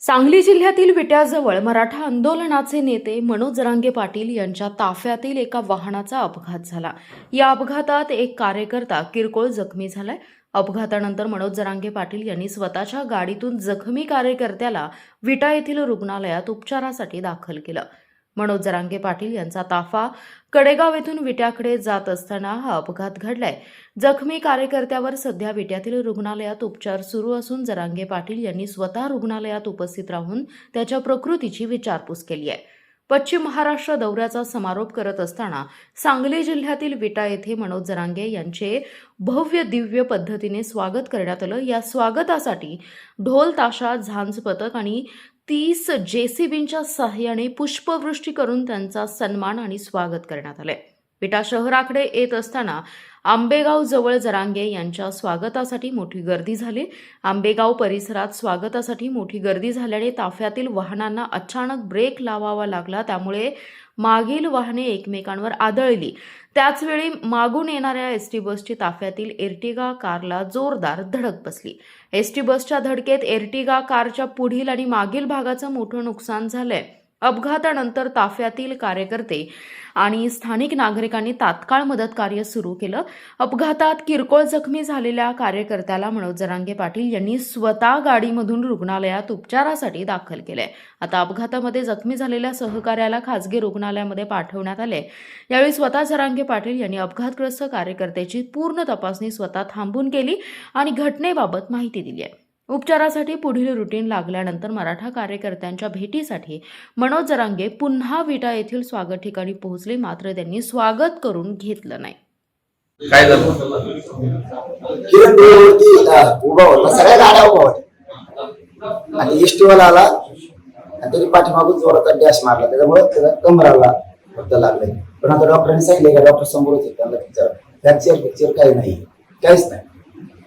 सांगली जिल्ह्यातील विट्याजवळ मराठा आंदोलनाचे नेते मनोज जरांगे पाटील यांच्या ताफ्यातील एका वाहनाचा अपघात झाला. या अपघातात एक कार्यकर्ता किरकोळ जखमी झालाय. अपघातानंतर मनोज जरांगे पाटील यांनी स्वतःच्या गाडीतून जखमी कार्यकर्त्याला विटा येथील रुग्णालयात उपचारासाठी दाखल केलं. मनोज जरांगे पाटील यांचा ताफा कडेगाव येथून विट्याकडे जात असताना हा अपघात घडलाय. जखमी कार्यकर्त्यावर सध्या विट्यातील रुग्णालयात उपचार सुरू असून जरांगे पाटील यांनी स्वतः रुग्णालयात उपस्थित राहून त्याच्या प्रकृतीची विचारपूस केली आहे. पश्चिम महाराष्ट्र दौऱ्याचा समारोप करत असताना सांगली जिल्ह्यातील विटा येथे मनोज जरांगे यांचे भव्य दिव्य पद्धतीने स्वागत करण्यात आलं. या स्वागतासाठी ढोल ताशा झांज पथक आणि 30 जेसीबींच्या सहाय्याने पुष्पवृष्टी करून त्यांचा सन्मान आणि स्वागत करण्यात आले. विटा शहराकडे येत असताना आंबेगाव जवळ जरांगे यांच्या स्वागतासाठी मोठी गर्दी झाली. आंबेगाव परिसरात स्वागतासाठी मोठी गर्दी झाल्याने ताफ्यातील वाहनांना अचानक ब्रेक लावावा लागला. त्यामुळे मागील वाहने एकमेकांवर आदळली. त्याचवेळी मागून येणाऱ्या एसटी बसची ताफ्यातील एर्टिगा कारला जोरदार धडक बसली. एसटी बसच्या धडकेत एर्टिगा कारच्या पुढील आणि मागील भागाचं मोठं नुकसान झालंय. अपघातानंतर ताफ्यातील कार्यकर्ते आणि स्थानिक नागरिकांनी तात्काळ मदत कार्य सुरू केलं. अपघातात किरकोळ जखमी झालेल्या कार्यकर्त्याला मनोज जरांगे पाटील यांनी स्वतः गाडीमधून रुग्णालयात उपचारासाठी दाखल केलंय. आता अपघातामध्ये जखमी झालेल्या सहकार्याला खासगी रुग्णालयामध्ये पाठवण्यात आले. यावेळी स्वतः जरांगे पाटील यांनी अपघातग्रस्त कार्यकर्त्याची पूर्ण तपासणी स्वतः थांबून केली आणि घटनेबाबत माहिती दिली आहे. उपचारासाठी पुढील रुटीन लागल्यानंतर मराठा कार्यकर्त्यांच्या भेटीसाठी मनोज जरांगे पुन्हा विटा येथील स्वागत ठिकाणी पोहोचले. मात्र त्यांनी स्वागत करून घेतलं नाही. काय झालं? किरण रोडवरती उभा होता, सगळ्या गाड्या उभा होत्या आणि एसटीवाला आला आणि त्याने पाठीमागून जोरात डॅश मारला. त्याच्यामुळे त्याला कमराला फक्त लागले. पण आता डॉक्टरांनी सांगितले का डॉक्टर समोरच होते, त्यांना फ्रॅक्चर काही नाही, काहीच नाही.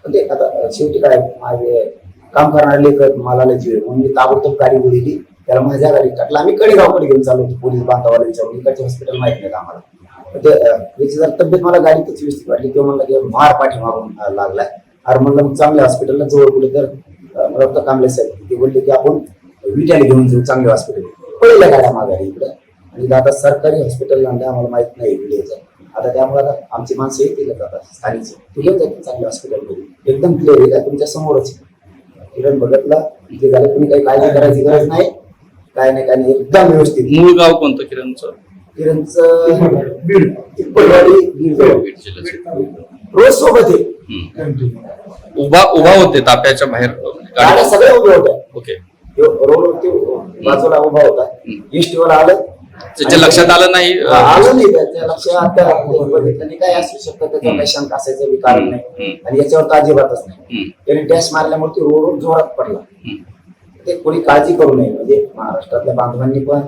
पण ते आता शेवटी काय माझे काम करणारे लेकर मला जीव म्हणून मी ताबडतोब गाडी बोलली, त्याला माझ्या गाडीत टाकला. आम्ही कडेगावकडे घेऊन चालू होतो. पोलीस बांधवाला विचारून इकडचे हॉस्पिटल माहित नाही आम्हाला. त्याची जर तब्येत मला गाडीतच व्यवस्थित वाटली किंवा म्हणलं की मार पाठीमागून लागलाय. अरे म्हणलं मग चांगल्या हॉस्पिटलला जवळ कुठे तर रक्त कांबळे साहेब ते बोलले की आपण विट्याला घेऊन जाऊ चांगल्या हॉस्पिटल. पहिल्या गाड्या मागायला इकडे आणि आता सरकारी हॉस्पिटलला आम्हाला माहित नाही विलेज. आता त्यामुळे आता आमची माणसं येतील आता स्थानिक ते घेऊन जातील चांगल्या हॉस्पिटलमध्ये. एकदम क्लिअर आहे, तुमच्या समोरच किरण बघतला जे झालं. तुम्ही काही काळजी करायची गरज नाही, काय नाही काय नाही, एकदम व्यवस्थित. मूळ गाव कोणतं किरणचं? बीड रोज सोबत आहे. उभा होते ताप्याच्या बाहेर गाड्या सगळ्या उभ्या होत्या. ओके. रोडवरती बाजूला उभा होता. एसटीवाला आलं, त्याच्या लक्षात आलं नाही? आलं नाही त्याच्या लक्षात बघितलं काय असू शकतं, त्याचा काही शंका असायचं कारण नाही आणि याच्यावर तर अजिबातच नाही. त्याने डॅश मारल्यामुळे ते रोडवर जोरात पडला. ते कोणी काळजी करू नये, म्हणजे महाराष्ट्रातल्या बांधवांनी पण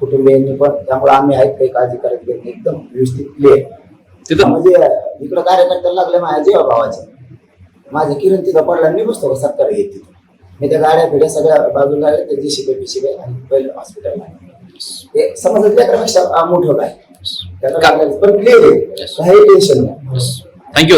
कुटुंबियांनी पण. त्यामुळे आम्ही आहेत काही काळजी करायची एकदम व्यवस्थित क्लिअर. म्हणजे इकडं कार्यकर्त्याला लागले माझ्या जीवा भावाचे. माझे किरण तिथं पडला, मी बसतो सरकार येत तिथं. मी त्या गाड्या फिड्या सगळ्या बाजूला लागल्या, जेसीबी आणि पहिलं हॉस्पिटलला. ते समजलं त्यापेक्षा मोठं काय त्याला पण क्लिअर आहे, काही टेन्शन नाही.